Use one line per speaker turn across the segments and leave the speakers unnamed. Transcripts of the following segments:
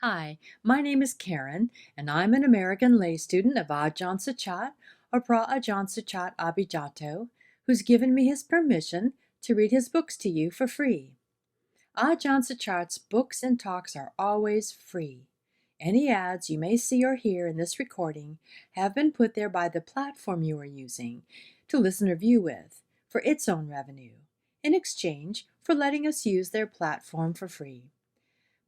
Hi, my name is Karen, and I'm an American lay student of Ajahn Suchart, or Ajahn Suchart Abhijato, who's given me his permission to read his books to you for free. Ajahn Suchart's books and talks are always free. Any ads you may see or hear in this recording have been put there by the platform you are using to listen or view with for its own revenue, in exchange for letting us use their platform for free.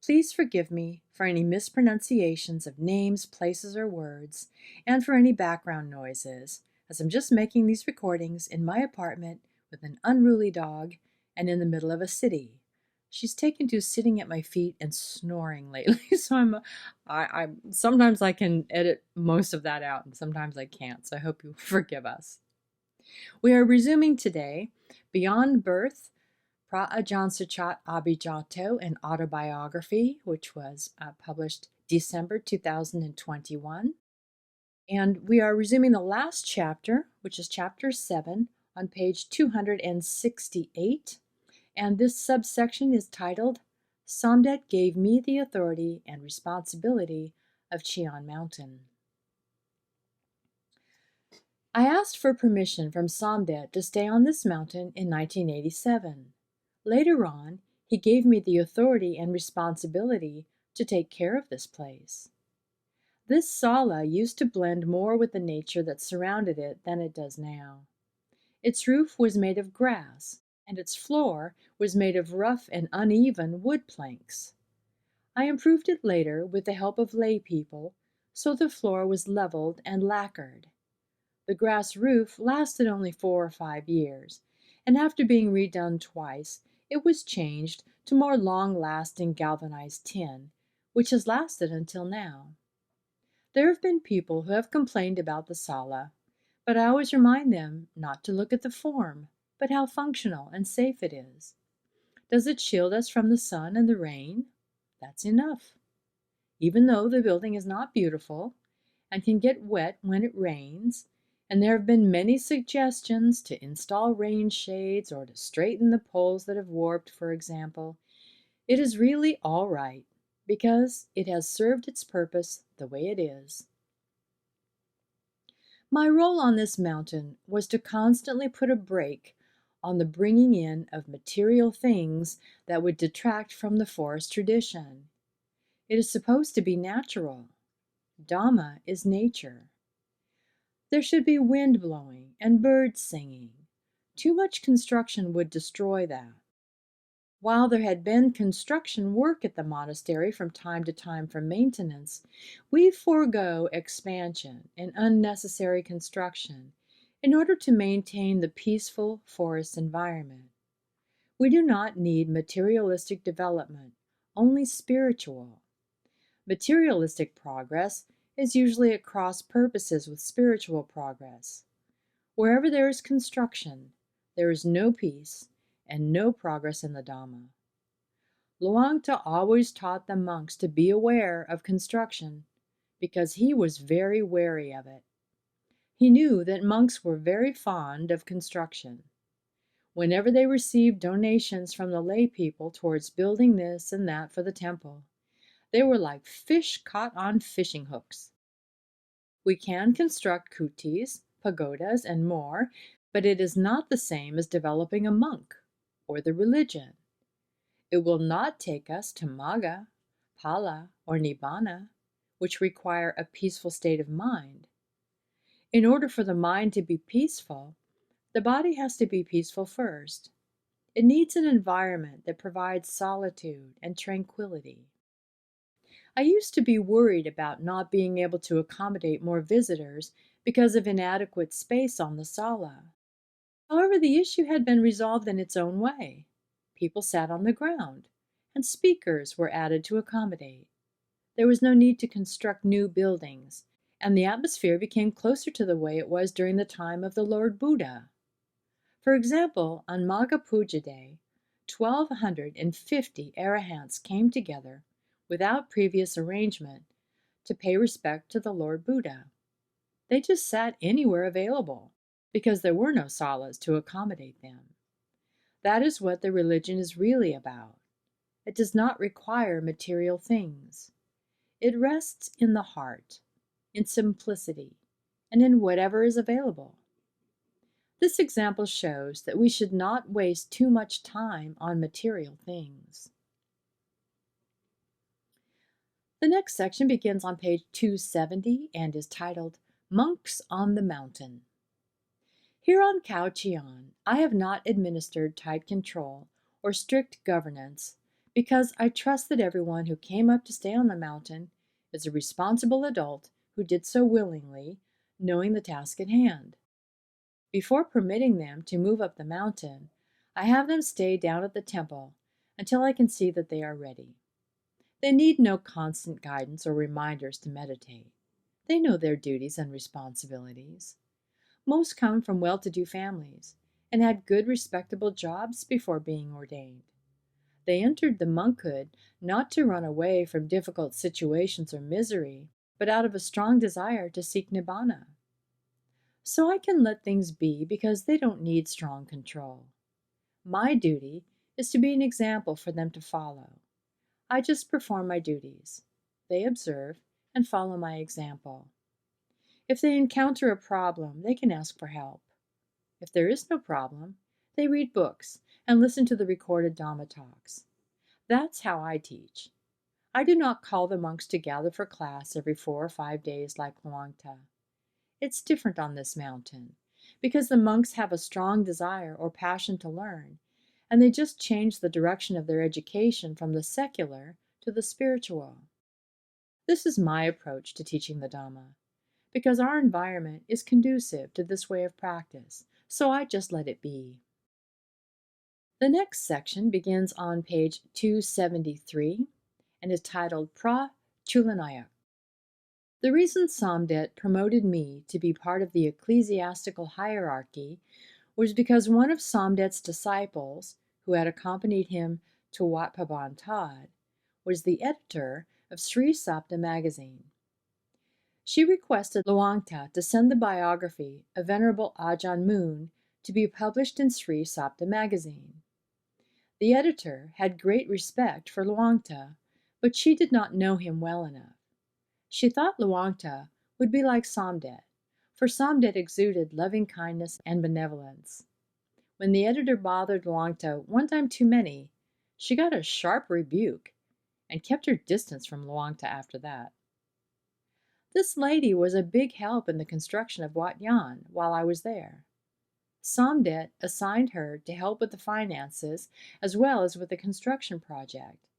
Please forgive me for any mispronunciations of names, places, or words, and for any background noises, as I'm just making these recordings in my apartment with an unruly dog and in the middle of a city. She's taken to sitting at my feet and snoring lately, so I sometimes I can edit most of that out, and sometimes I can't. So I hope you forgive us. We are resuming today Beyond Birth, Ajahn Suchart Abhijato, an autobiography, which was published December 2021. And we are resuming the last chapter, which is chapter 7, on page 268. And this subsection is titled, Samdet Gave Me the Authority and Responsibility of Chian Mountain. I asked for permission from Samdet to stay on this mountain in 1987. Later on, he gave me the authority and responsibility to take care of this place. This sala used to blend more with the nature that surrounded it than it does now. Its roof was made of grass, and its floor was made of rough and uneven wood planks. I improved it later with the help of lay people, so the floor was leveled and lacquered. The grass roof lasted only 4 or 5 years, and after being redone twice, it was changed to more long-lasting galvanized tin, which has lasted until now. There have been people who have complained about the sala, but I always remind them not to look at the form, but how functional and safe it is. Does it shield us from the sun and the rain? That's enough. Even though the building is not beautiful and can get wet when it rains, and there have been many suggestions to install rain shades or to straighten the poles that have warped, for example, it is really all right because it has served its purpose the way it is. My role on this mountain was to constantly put a brake on the bringing in of material things that would detract from the forest tradition. It is supposed to be natural. Dhamma is nature. There should be wind blowing and birds singing. Too much construction would destroy that. While there had been construction work at the monastery from time to time for maintenance, we forego expansion and unnecessary construction in order to maintain the peaceful forest environment. We do not need materialistic development, only spiritual. Materialistic progress is usually at cross purposes with spiritual progress. Wherever there is construction, there is no peace and no progress in the Dhamma. Luangta always taught the monks to be aware of construction because he was very wary of it. He knew that monks were very fond of construction. Whenever they received donations from the lay people towards building this and that for the temple, they were like fish caught on fishing hooks. We can construct kutis, pagodas, and more, but it is not the same as developing a monk or the religion. It will not take us to Magga, Phala, or Nibbana, which require a peaceful state of mind. In order for the mind to be peaceful, the body has to be peaceful first. It needs an environment that provides solitude and tranquility. I used to be worried about not being able to accommodate more visitors because of inadequate space on the sala. However, the issue had been resolved in its own way. People sat on the ground, and speakers were added to accommodate. There was no need to construct new buildings, and the atmosphere became closer to the way it was during the time of the Lord Buddha. For example, on Magha Puja Day, 1,250 arahants came together without previous arrangement to pay respect to the Lord Buddha. They just sat anywhere available because there were no salas to accommodate them. That is what the religion is really about. It does not require material things. It rests in the heart, in simplicity, and in whatever is available. This example shows that we should not waste too much time on material things. The next section begins on page 270 and is titled Monks on the Mountain. Here on Khao Chian, I have not administered tight control or strict governance because I trust that everyone who came up to stay on the mountain is a responsible adult who did so willingly, knowing the task at hand. Before permitting them to move up the mountain, I have them stay down at the temple until I can see that they are ready. They need no constant guidance or reminders to meditate. They know their duties and responsibilities. Most come from well-to-do families and had good, respectable jobs before being ordained. They entered the monkhood not to run away from difficult situations or misery, but out of a strong desire to seek nibbana. So I can let things be because they don't need strong control. My duty is to be an example for them to follow. I just perform my duties. They observe and follow my example. If they encounter a problem, they can ask for help. If there is no problem, they read books and listen to the recorded Dhamma talks. That's how I teach. I do not call the monks to gather for class every 4 or 5 days like Luangta. It's different on this mountain, because the monks have a strong desire or passion to learn, and they just change the direction of their education from the secular to the spiritual. This is my approach to teaching the Dhamma, because our environment is conducive to this way of practice, so I just let it be. The next section begins on page 273 and is titled Pra Chulanayak. The reason Samdet promoted me to be part of the ecclesiastical hierarchy was because one of Samdet's disciples, who had accompanied him to Wat Tad, was the editor of Sri Sapta magazine. She requested Luangta to send the biography of Venerable Ajahn Moon to be published in Sri Sapta magazine. The editor had great respect for Luangta, but she did not know him well enough. She thought Luangta would be like Samdet, for Samdet exuded loving-kindness and benevolence. When the editor bothered Luangta one time too many, she got a sharp rebuke and kept her distance from Luangta after that. This lady was a big help in the construction of Wat Yan while I was there. Samdet assigned her to help with the finances as well as with the construction project.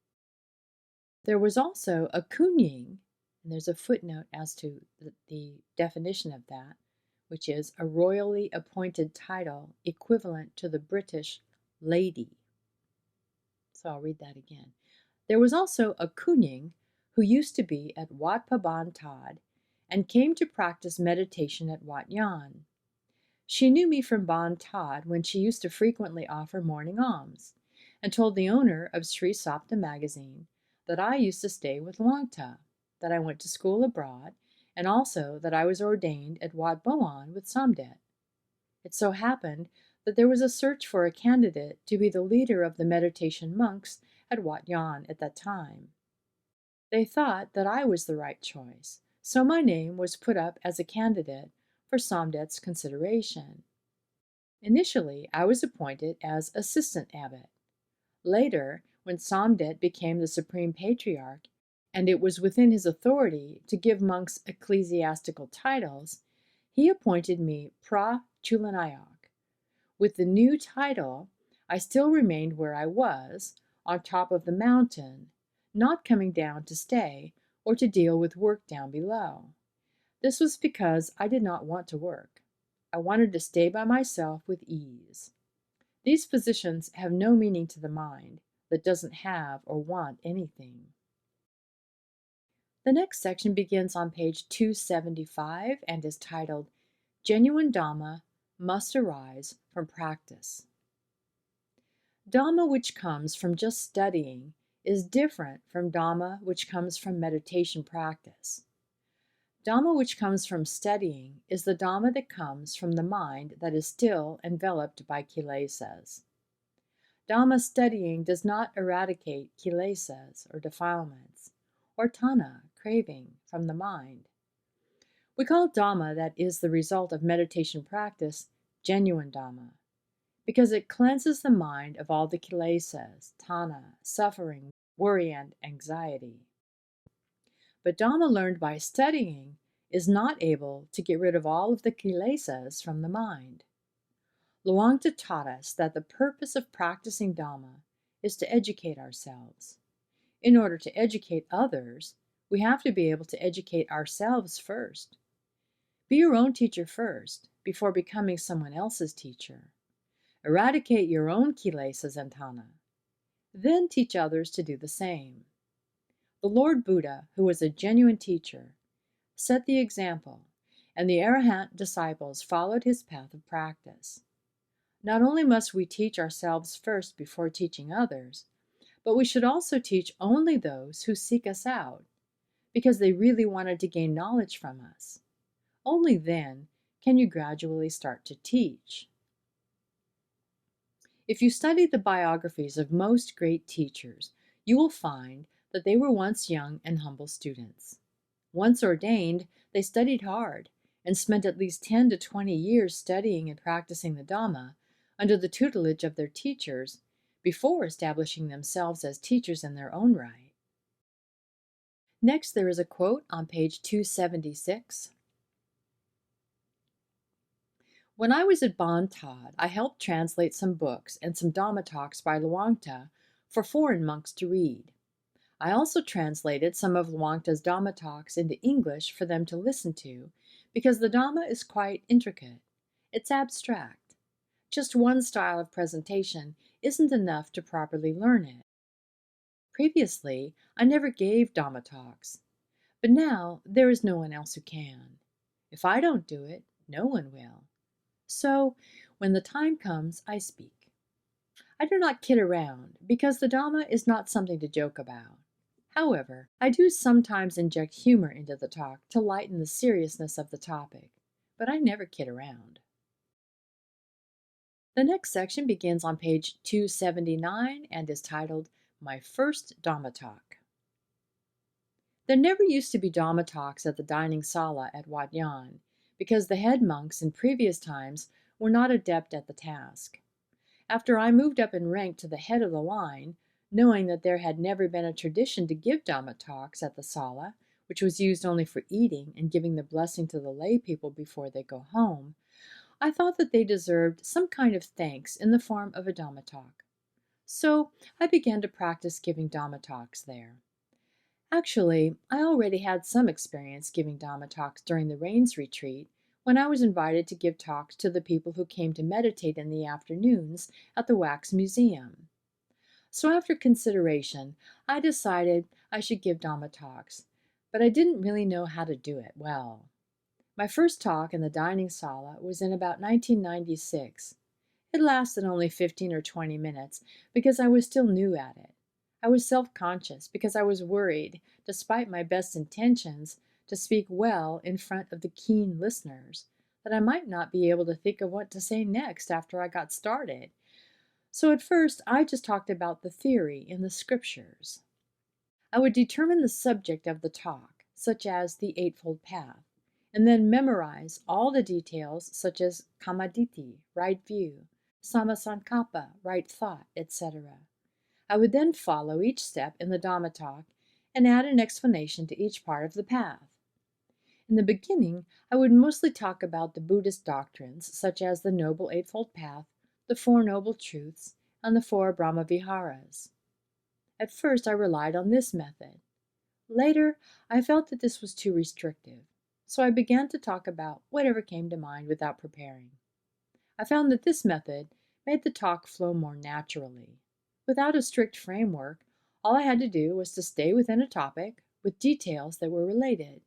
There was also a kunying, and there's a footnote as to the definition of that, which is a royally appointed title equivalent to the British lady. So I'll read that again. There was also a kunying who used to be at Wat Tad and came to practice meditation at Wat Yan. She knew me from Ban Tad when she used to frequently offer morning alms, and told the owner of Sri Sapta magazine that I used to stay with Luangta, that I went to school abroad, and also that I was ordained at Wat Boan with Samdet. It so happened that there was a search for a candidate to be the leader of the meditation monks at Wat Yan at that time. They thought that I was the right choice, so my name was put up as a candidate for Samdet's consideration. Initially, I was appointed as assistant abbot. Later, when Samdet became the supreme patriarch, and it was within his authority to give monks ecclesiastical titles, he appointed me Pra Chulanayak. With the new title, I still remained where I was, on top of the mountain, not coming down to stay or to deal with work down below. This was because I did not want to work. I wanted to stay by myself with ease. These positions have no meaning to the mind that doesn't have or want anything. The next section begins on page 275 and is titled, Genuine Dhamma Must Arise from Practice. Dhamma which comes from just studying is different from Dhamma which comes from meditation practice. Dhamma which comes from studying is the Dhamma that comes from the mind that is still enveloped by kilesas. Dhamma studying does not eradicate kilesas or defilements, or tanha, craving, from the mind. We call Dhamma that is the result of meditation practice genuine Dhamma, because it cleanses the mind of all the kilesas, tanha, suffering, worry, and anxiety. But Dhamma learned by studying is not able to get rid of all of the kilesas from the mind. Luangta taught us that the purpose of practicing Dhamma is to educate ourselves. In order to educate others, we have to be able to educate ourselves first. Be your own teacher first, before becoming someone else's teacher. Eradicate your own kilesas and tanha. Then teach others to do the same. The Lord Buddha, who was a genuine teacher, set the example, and the arahant disciples followed his path of practice. Not only must we teach ourselves first before teaching others, but we should also teach only those who seek us out, because they really wanted to gain knowledge from us. Only then can you gradually start to teach. If you study the biographies of most great teachers, you will find that they were once young and humble students. Once ordained, they studied hard and spent at least 10 to 20 years studying and practicing the Dhamma under the tutelage of their teachers before establishing themselves as teachers in their own right. Next, there is a quote on page 276. When I was at Bon Tod, I helped translate some books and some Dhamma talks by Luangta for foreign monks to read. I also translated some of Luangta's Dhamma talks into English for them to listen to, because the Dhamma is quite intricate. It's abstract. Just one style of presentation isn't enough to properly learn it. Previously, I never gave Dhamma talks, but now there is no one else who can. If I don't do it, no one will. So, when the time comes, I speak. I do not kid around, because the Dhamma is not something to joke about. However, I do sometimes inject humor into the talk to lighten the seriousness of the topic, but I never kid around. The next section begins on page 279 and is titled, My First Dhamma Talk. There never used to be Dhamma talks at the dining sala at Wat Yan, because the head monks in previous times were not adept at the task. After I moved up in rank to the head of the line, knowing that there had never been a tradition to give Dhamma talks at the sala, which was used only for eating and giving the blessing to the lay people before they go home, I thought that they deserved some kind of thanks in the form of a Dhamma talk. So I began to practice giving Dhamma talks there. Actually, I already had some experience giving Dhamma talks during the Rains retreat, when I was invited to give talks to the people who came to meditate in the afternoons at the Wax Museum. So after consideration, I decided I should give Dhamma talks, but I didn't really know how to do it well. My first talk in the dining sala was in about 1996. It lasted only 15 or 20 minutes because I was still new at it. I was self-conscious because I was worried, despite my best intentions, to speak well in front of the keen listeners, that I might not be able to think of what to say next after I got started. So at first, I just talked about the theory in the scriptures. I would determine the subject of the talk, such as the Eightfold Path, and then memorize all the details such as Kammaditi, right view, Samasankappa, right thought, etc. I would then follow each step in the Dhamma talk and add an explanation to each part of the path. In the beginning, I would mostly talk about the Buddhist doctrines such as the Noble Eightfold Path, the Four Noble Truths, and the Four Brahmaviharas. At first, I relied on this method. Later, I felt that this was too restrictive, so I began to talk about whatever came to mind without preparing. I found that this method made the talk flow more naturally. Without a strict framework, all I had to do was to stay within a topic with details that were related.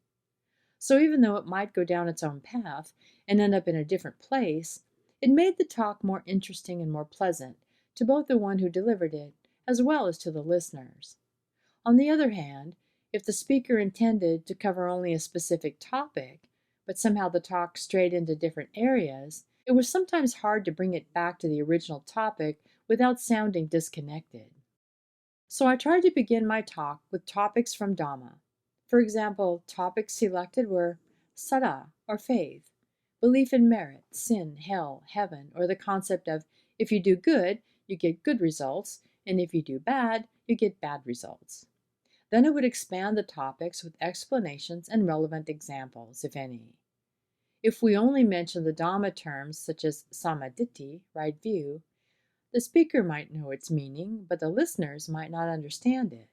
So even though it might go down its own path and end up in a different place, it made the talk more interesting and more pleasant to both the one who delivered it as well as to the listeners. On the other hand, if the speaker intended to cover only a specific topic, but somehow the talk strayed into different areas, it was sometimes hard to bring it back to the original topic without sounding disconnected. So I tried to begin my talk with topics from Dhamma. For example, topics selected were Sada, or faith, belief in merit, sin, hell, heaven, or the concept of if you do good, you get good results, and if you do bad, you get bad results. Then I would expand the topics with explanations and relevant examples, if any. If we only mention the Dhamma terms such as samaditi, right view, the speaker might know its meaning, but the listeners might not understand it.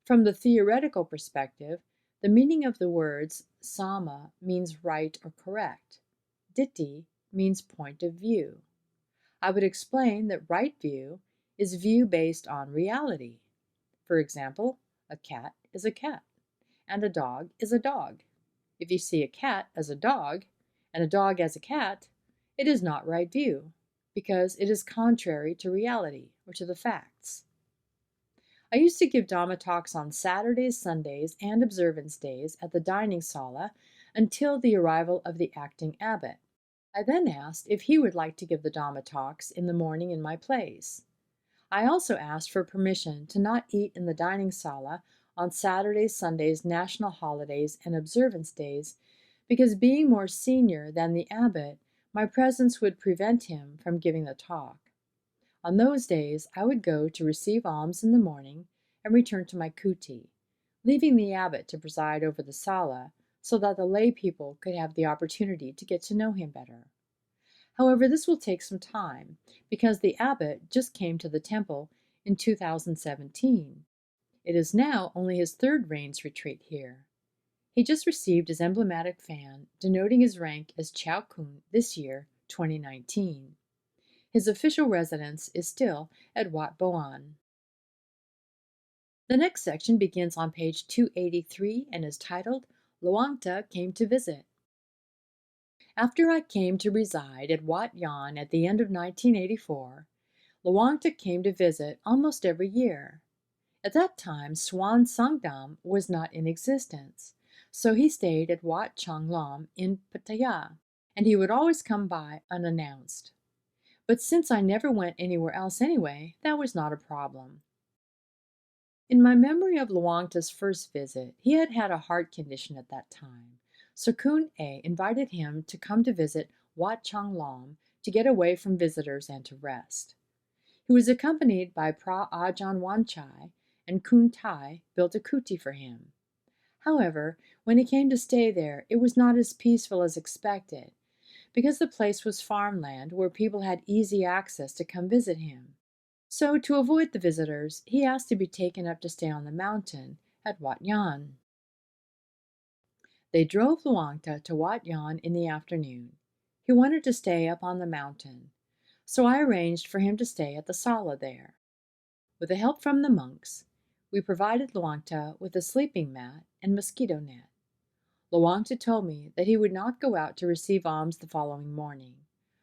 From the theoretical perspective, the meaning of the words sama means right or correct. Ditti means point of view. I would explain that right view is view based on reality. For example, a cat is a cat, and a dog is a dog. If you see a cat as a dog, and a dog as a cat, it is not right view, because it is contrary to reality or to the facts. I used to give Dhamma talks on Saturdays, Sundays, and observance days at the dining sala until the arrival of the acting abbot. I then asked if he would like to give the Dhamma talks in the morning in my place. I also asked for permission to not eat in the dining sala on Saturdays, Sundays, national holidays, and observance days, because being more senior than the abbot, my presence would prevent him from giving the talk. On those days, I would go to receive alms in the morning and return to my kuti, leaving the abbot to preside over the sala so that the lay people could have the opportunity to get to know him better. However, this will take some time because the abbot just came to the temple in 2017. It is now only his third rains retreat here. He just received his emblematic fan denoting his rank as Chao Kun this year, 2019. His official residence is still at Wat Boan. The next section begins on page 283 and is titled, Luangta Came to Visit. After I came to reside at Wat Yan at the end of 1984, Luangta came to visit almost every year. At that time, Swan Sangdam was not in existence, so he stayed at Wat Chang Lam in Pattaya, and he would always come by unannounced. But since I never went anywhere else anyway, that was not a problem. In my memory of Luangta's first visit, he had had a heart condition at that time, so Kun A invited him to come to visit Wat Chang Lam to get away from visitors and to rest. He was accompanied by Pra Ajahn Wanchai, and Kun Tai built a kuti for him. However, when he came to stay there, it was not as peaceful as expected, because the place was farmland where people had easy access to come visit him. So, to avoid the visitors, he asked to be taken up to stay on the mountain at Wat Yan. They drove Luangta to Wat Yan in the afternoon. He wanted to stay up on the mountain, so I arranged for him to stay at the sala there. With the help from the monks, we provided Luangta with a sleeping mat and mosquito net. Luangta told me that he would not go out to receive alms the following morning,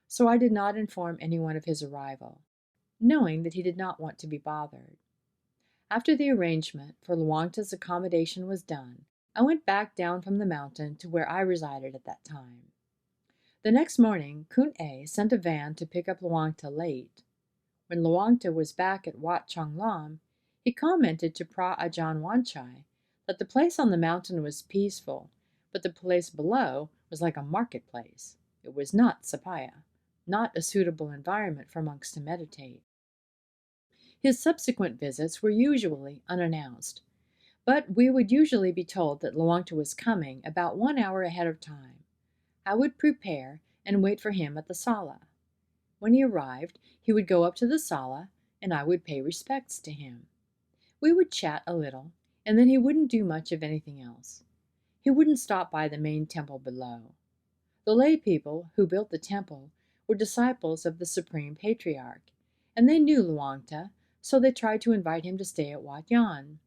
so I did not inform anyone of his arrival, knowing that he did not want to be bothered. After the arrangement for Luangta's accommodation was done, I went back down from the mountain to where I resided at that time. The next morning, Kun A sent a van to pick up Luangta late. When Luangta was back at Wat Chang Lam, he commented to Pra Ajahn Wanchai that the place on the mountain was peaceful, but the place below was like a marketplace. It was not sapaya, not a suitable environment for monks to meditate. His subsequent visits were usually unannounced, but we would usually be told that Luangta was coming about 1 hour ahead of time. I would prepare and wait for him at the sala. When he arrived, he would go up to the sala, and I would pay respects to him. We would chat a little, and then he wouldn't do much of anything else. He wouldn't stop by the main temple below. The lay people who built the temple were disciples of the Supreme Patriarch, and they knew Luangta, so they tried to invite him to stay at Wat Yan.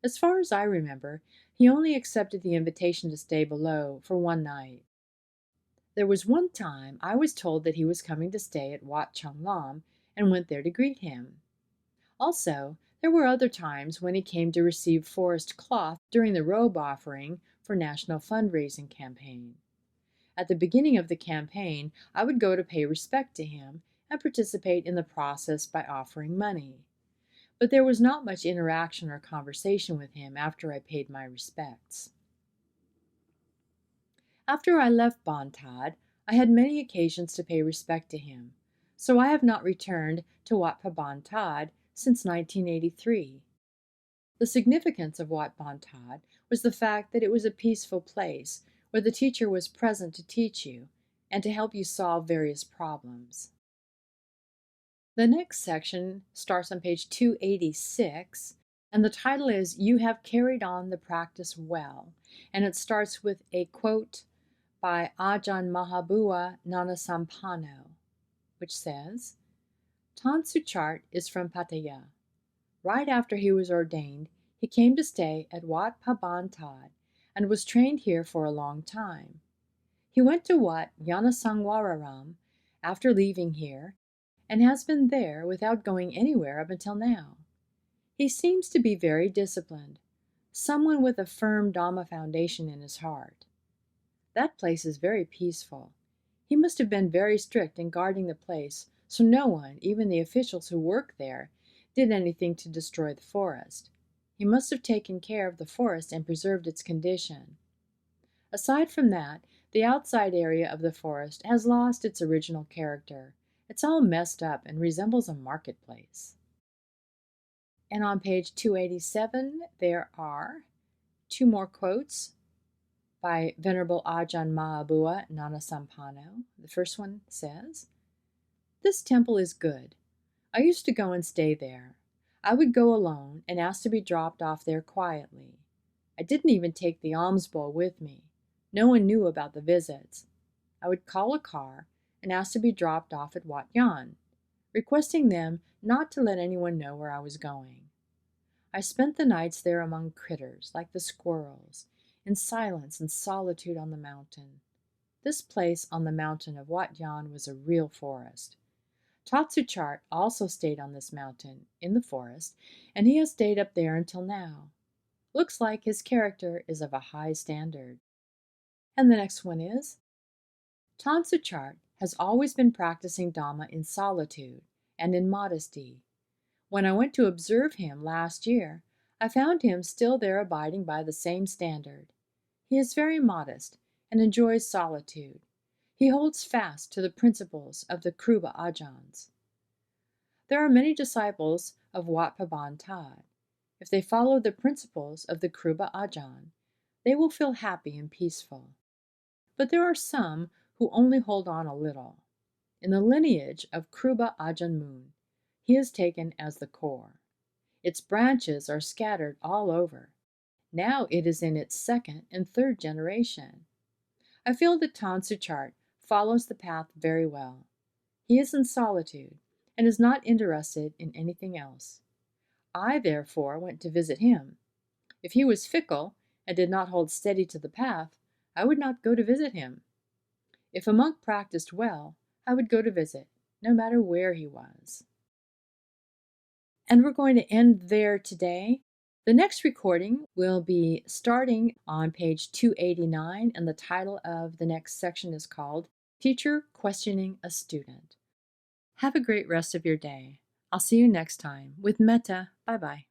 As far as I remember, he only accepted the invitation to stay below for 1 night. There was one time I was told that he was coming to stay at Wat Chang Lam and went there to greet him. Also, there were other times when he came to receive forest cloth during the robe offering for National Fundraising Campaign. At the beginning of the campaign, I would go to pay respect to him and participate in the process by offering money. but there was not much interaction or conversation with him after I paid my respects. After I left Bantad, I had many occasions to pay respect to him, so I have not returned to Wat Bantad since 1983. The significance of Wat Bantad was the fact that it was a peaceful place where the teacher was present to teach you and to help you solve various problems. The next section starts on page 286, and the title is You Have Carried On the Practice Well, and it starts with a quote by Ajahn Mahabua Nanasampano, which says, Tan Suchart is from Pattaya. Right after he was ordained, he came to stay at Wat Bantad and was trained here for a long time. He went to Wat Yannasangwararam after leaving here and has been there without going anywhere up until now. He seems to be very disciplined, someone with a firm Dhamma foundation in his heart. That place is very peaceful. He must have been very strict in guarding the place, so no one, even the officials who work there, did anything to destroy the forest. He must have taken care of the forest and preserved its condition. Aside from that, the outside area of the forest has lost its original character. It's all messed up and resembles a marketplace. And on page 287, there are two more quotes by Venerable Ajahn Mahabua Nanasampano. The first one says, This temple is good. I used to go and stay there. I would go alone and ask to be dropped off there quietly. I didn't even take the alms bowl with me. No one knew about the visits. I would call a car and ask to be dropped off at Wat Yan, requesting them not to let anyone know where I was going. I spent the nights there among critters like the squirrels, in silence and solitude on the mountain. This place on the mountain of Wat Yan was a real forest. Suchart also stayed on this mountain, in the forest, and he has stayed up there until now. Looks like his character is of a high standard. And the next one is, Suchart has always been practicing Dhamma in solitude and in modesty. When I went to observe him last year, I found him still there abiding by the same standard. He is very modest and enjoys solitude. He holds fast to the principles of the Kruba Ajahns. There are many disciples of Wat Bantad. If they follow the principles of the Kruba Ajahn, they will feel happy and peaceful. But there are some who only hold on a little. In the lineage of Kruba Ajahn Mun, he is taken as the core. Its branches are scattered all over. Now it is in its second and third generation. I feel that Tan Suchart follows the path very well. He is in solitude and is not interested in anything else. I, therefore, went to visit him. If he was fickle and did not hold steady to the path, I would not go to visit him. If a monk practiced well, I would go to visit, no matter where he was. And we're going to end there today. The next recording will be starting on page 289, and the title of the next section is called Teacher Questioning a Student. Have a great rest of your day. I'll see you next time with Metta. Bye-bye.